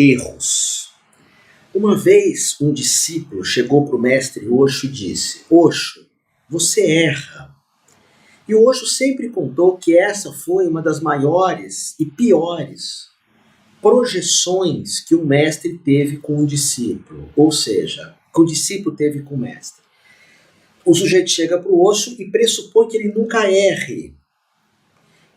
erros. Uma vez um discípulo chegou para o mestre Osho e disse: Osho, você erra. E o Osho sempre contou que essa foi uma das maiores e piores projeções que o mestre teve com o discípulo, ou seja, que o discípulo teve com o mestre. O sujeito chega para o Osho e pressupõe que ele nunca erre,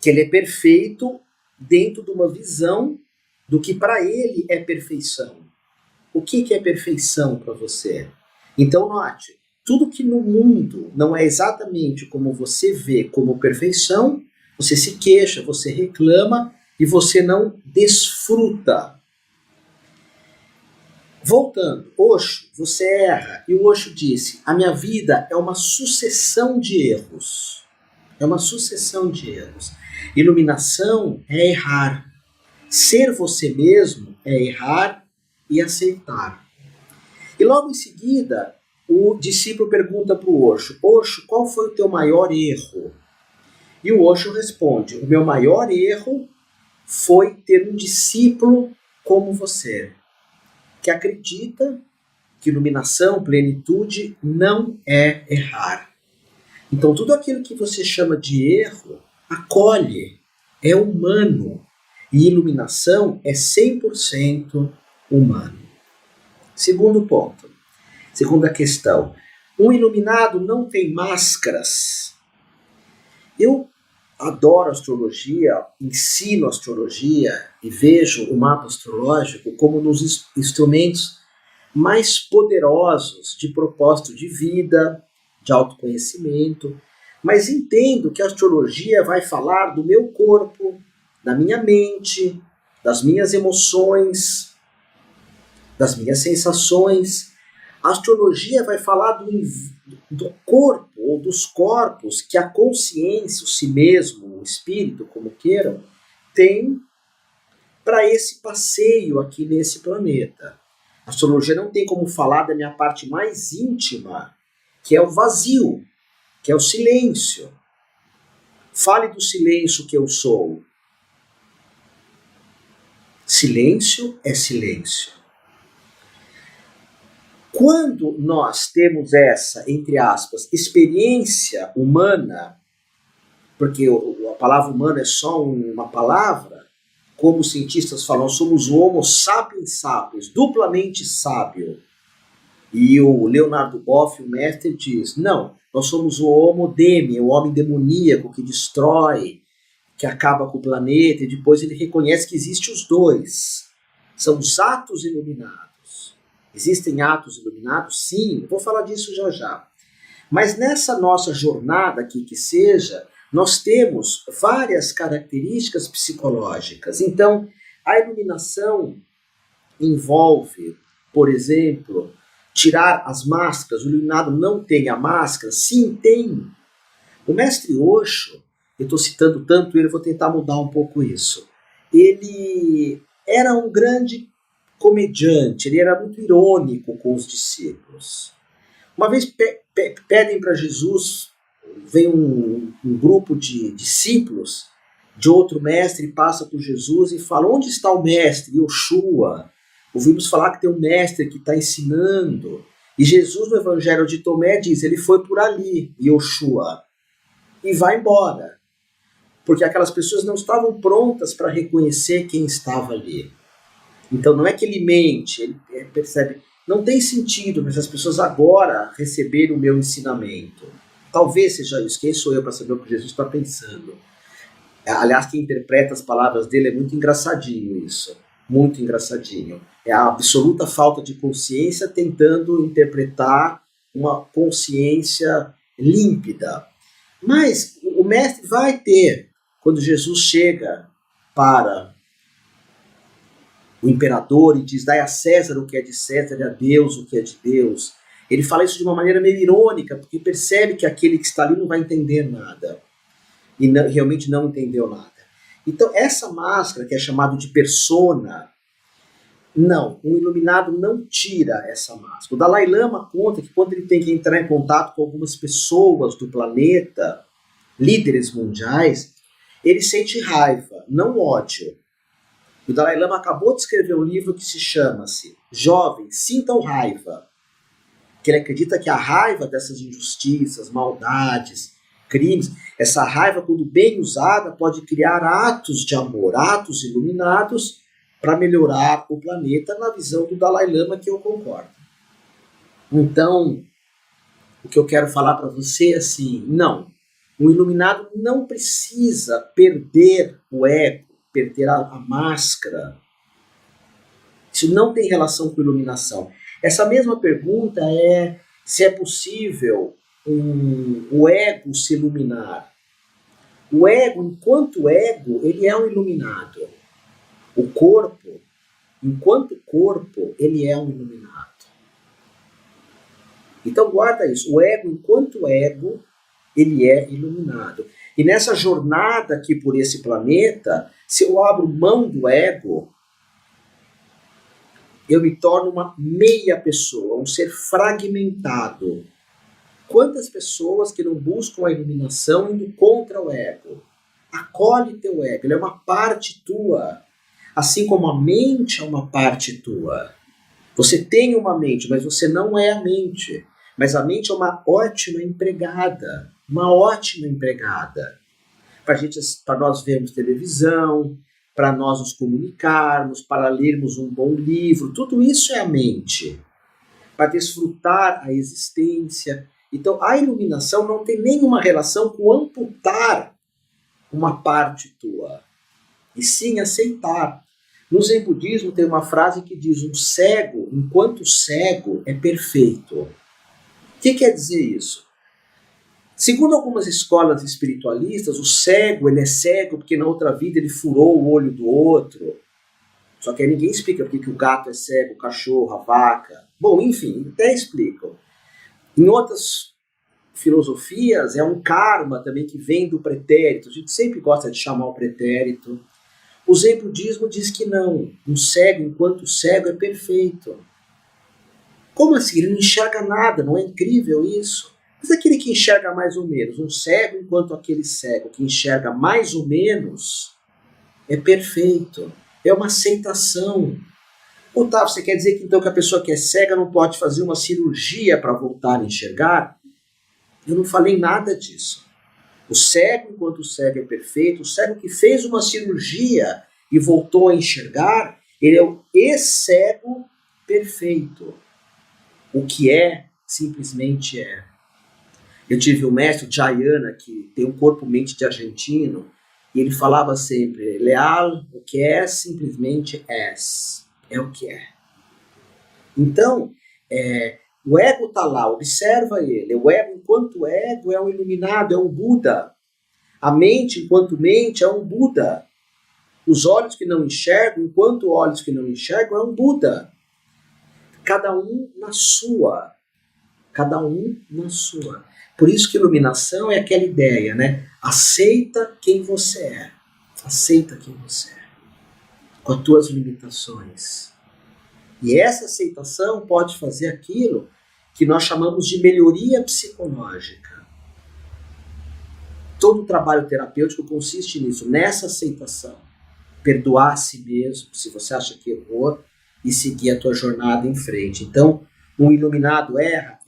que ele é perfeito dentro de uma visão do que para ele é perfeição. O que é perfeição para você? Então note, tudo que no mundo não é exatamente como você vê como perfeição, você se queixa, você reclama e você não desfruta. Voltando, Osho, você erra. E o Osho disse, a minha vida é uma sucessão de erros. É uma sucessão de erros. Iluminação é errar. Ser você mesmo é errar e aceitar. E logo em seguida, o discípulo pergunta para o Osho, Osho, qual foi o teu maior erro? E o Osho responde, o meu maior erro foi ter um discípulo como você, que acredita que iluminação, plenitude não é errar. Então tudo aquilo que você chama de erro, acolhe, é humano. E iluminação é 100% humano. Segundo ponto, segunda questão. Um iluminado não tem máscaras. Eu adoro astrologia, ensino astrologia e vejo o mapa astrológico como um dos instrumentos mais poderosos de propósito de vida, de autoconhecimento, mas entendo que a astrologia vai falar do meu corpo, da minha mente, das minhas emoções, das minhas sensações. A astrologia vai falar do corpo, ou dos corpos que a consciência, o si mesmo, o espírito, como queiram, tem para esse passeio aqui nesse planeta. A astrologia não tem como falar da minha parte mais íntima, que é o vazio, que é o silêncio. Fale do silêncio que eu sou. Silêncio é silêncio. Quando nós temos essa, entre aspas, experiência humana, porque a palavra humana é só uma palavra, como os cientistas falam, somos o Homo sapiens sapiens, duplamente sábio. E o Leonardo Boff, o mestre, diz, não, nós somos o Homo Demi, o homem demoníaco que destrói, que acaba com o planeta, e depois ele reconhece que existem os dois. São os atos iluminados. Existem atos iluminados? Sim, vou falar disso já já. Mas nessa nossa jornada aqui que seja, nós temos várias características psicológicas. Então, a iluminação envolve, por exemplo, tirar as máscaras. O iluminado não tem a máscara? Sim, tem. O mestre Osho, eu estou citando tanto ele, vou tentar mudar um pouco isso. Ele era um grande comediante, ele era muito irônico com os discípulos. Uma vez pedem para Jesus, vem um grupo de discípulos de outro mestre, passa por Jesus e fala, onde está o mestre? Yoshua. Ouvimos falar que tem um mestre que está ensinando. E Jesus, no Evangelho de Tomé, diz, ele foi por ali, Yoshua, e vai embora. Porque aquelas pessoas não estavam prontas para reconhecer quem estava ali. Então não é que ele mente, ele percebe, não tem sentido para essas pessoas agora receberem o meu ensinamento. Talvez seja isso, quem sou eu para saber o que Jesus está pensando? Aliás, quem interpreta as palavras dele é muito engraçadinho isso, muito engraçadinho. É a absoluta falta de consciência tentando interpretar uma consciência límpida. Mas o mestre vai ter, quando Jesus chega para o imperador e diz, dai a César o que é de César e a Deus o que é de Deus. Ele fala isso de uma maneira meio irônica, porque percebe que aquele que está ali não vai entender nada. E não, realmente não entendeu nada. Então essa máscara, que é chamada de persona, não, um iluminado não tira essa máscara. O Dalai Lama conta que quando ele tem que entrar em contato com algumas pessoas do planeta, líderes mundiais, ele sente raiva, não ódio. O Dalai Lama acabou de escrever um livro que se chama-se Jovens, Sintam Raiva. Que ele acredita que a raiva dessas injustiças, maldades, crimes, essa raiva, quando bem usada, pode criar atos de amor, atos iluminados para melhorar o planeta, na visão do Dalai Lama, que eu concordo. Então, o que eu quero falar para você é assim, não, o iluminado não precisa perder o ego, perder a máscara. Isso não tem relação com iluminação. Essa mesma pergunta é se é possível o ego se iluminar. O ego, enquanto ego, ele é um iluminado. O corpo, enquanto corpo, ele é um iluminado. Então guarda isso. O ego, enquanto ego, ele é iluminado. E nessa jornada aqui por esse planeta, se eu abro mão do ego, eu me torno uma meia pessoa, um ser fragmentado. Quantas pessoas que não buscam a iluminação indo contra o ego? Acolhe teu ego, ele é uma parte tua. Assim como a mente é uma parte tua. Você tem uma mente, mas você não é a mente. Mas a mente é uma ótima empregada. Uma ótima empregada. Para nós vermos televisão, para nós nos comunicarmos, para lermos um bom livro. Tudo isso é a mente. Para desfrutar a existência. Então, a iluminação não tem nenhuma relação com amputar uma parte tua. E sim aceitar. No Zen Budismo tem uma frase que diz: um cego, enquanto cego, é perfeito. O que quer dizer isso? Segundo algumas escolas espiritualistas, o cego ele é cego porque na outra vida ele furou o olho do outro. Só que aí ninguém explica porque que o gato é cego, o cachorro, a vaca. Bom, enfim, até explicam. Em outras filosofias, é um karma também que vem do pretérito. A gente sempre gosta de chamar o pretérito. O Zen Budismo diz que não. Um cego, enquanto cego, é perfeito. Como assim? Ele não enxerga nada, não é incrível isso? Mas aquele que enxerga mais ou menos, um cego enquanto aquele cego que enxerga mais ou menos, é perfeito. É uma aceitação. Otávio, você quer dizer que então que a pessoa que é cega não pode fazer uma cirurgia para voltar a enxergar? Eu não falei nada disso. O cego, enquanto cego é perfeito, o cego que fez uma cirurgia e voltou a enxergar, ele é o ex-cego perfeito. O que é, simplesmente é. Eu tive um mestre, Jayana, que tem um corpo-mente de argentino, e ele falava sempre, leal, o que é, simplesmente é. É o que é. Então, o ego está lá, observa ele. O ego, enquanto ego, é um iluminado, é um Buda. A mente, enquanto mente, é um Buda. Os olhos que não enxergam, enquanto olhos que não enxergam, é um Buda. Cada um na sua. Cada um na sua. Por isso que iluminação é aquela ideia, né? Aceita quem você é. Aceita quem você é. Com as tuas limitações. E essa aceitação pode fazer aquilo que nós chamamos de melhoria psicológica. Todo o trabalho terapêutico consiste nisso, nessa aceitação. Perdoar a si mesmo, se você acha que errou, e seguir a tua jornada em frente. Então, um iluminado erra.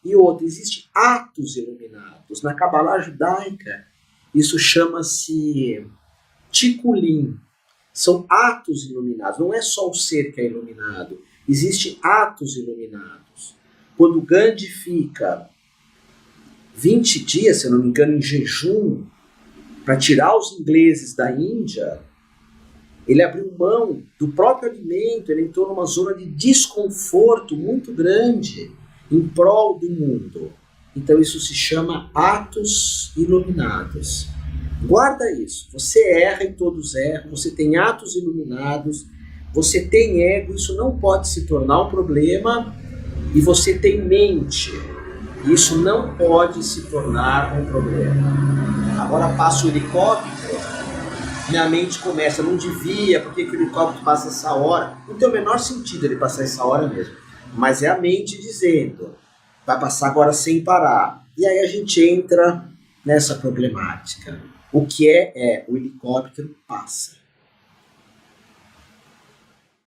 E outro, existem atos iluminados. Na Kabbalah judaica, isso chama-se Tikkun. São atos iluminados. Não é só o ser que é iluminado. Existem atos iluminados. Quando Gandhi fica 20 dias, se eu não me engano, em jejum, para tirar os ingleses da Índia, ele abriu mão do próprio alimento, ele entrou numa zona de desconforto muito grande em prol do mundo. Então isso se chama atos iluminados. Guarda isso. Você erra e todos erram, você tem atos iluminados, você tem ego, isso não pode se tornar um problema, e você tem mente. Isso não pode se tornar um problema. Agora passa o helicóptero, minha mente começa, não devia, por que o helicóptero passa essa hora? Não tem o menor sentido ele passar essa hora mesmo. Mas é a mente dizendo, vai passar agora sem parar. E aí a gente entra nessa problemática. O que o helicóptero passa.